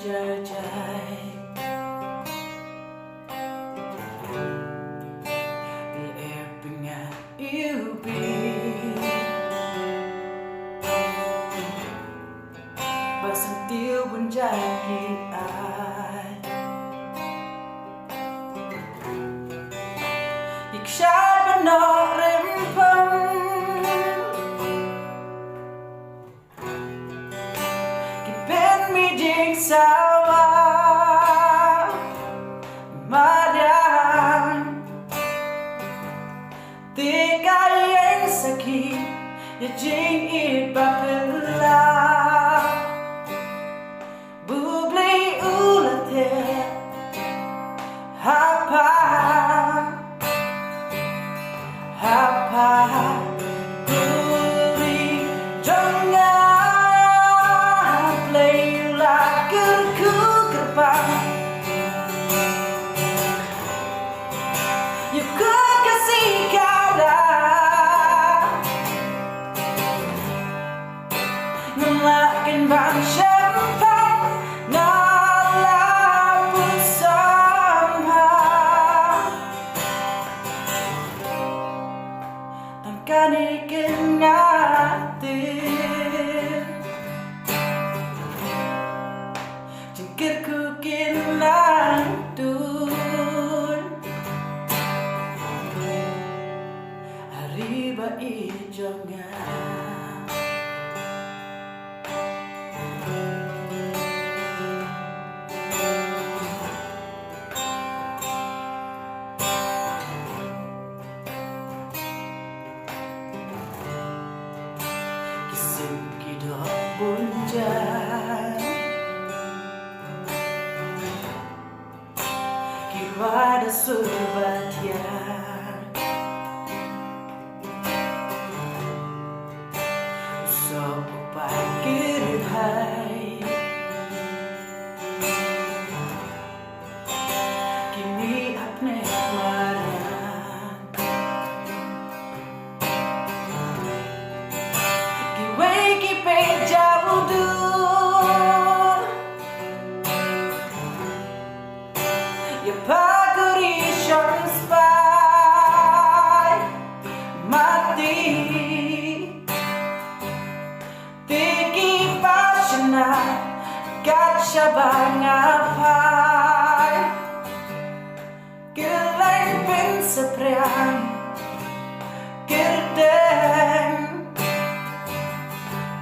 menjajah Lepinga iubi Basentiu menjadi ai Iksyai benar rempeng Kipen mijing sawah Madang Tika yang sakit Ya jing ipapela Bubli ulat Hapa Buri jangan Playulah kerku gerbang Yuk ku kasih kalah Ngelakin bang syempang Ngalah pusamba Tangkani kengatin Jengkirku kinantun Hari baik jangan Kisim kidok bunjan Kiwada surbatian Usop pagir hai Kini apne maran Kiwe kipe jauh dur Ya paguri syong spai Mati Tiki pasna Gacha bangapai Geleng pin sepriang Gerdeng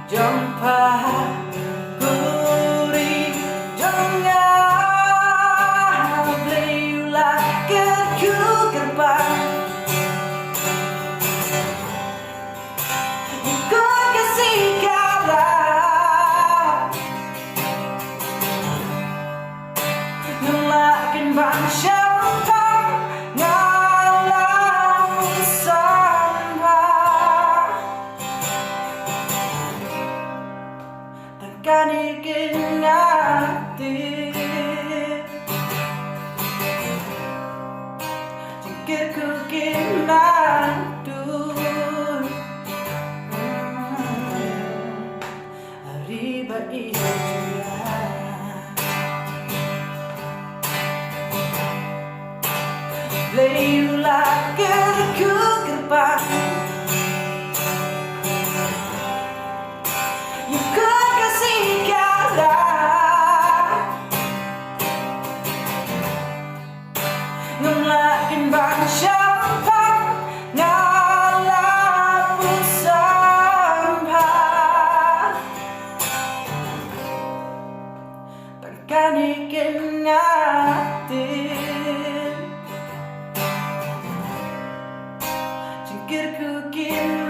Jompa Buri Jangan Beliulah kerku gerbang Ku kasih kalah Ngelakin bang syempang Ngalah pusamba Tangkani kengatin Jengkirku kinantun Hari baik Beliulah kerku gerbang Yuk ku kasih kalah Ngelakin bang syempang Ngalah pusamba Tangkani kengatin Jengkirku kinantun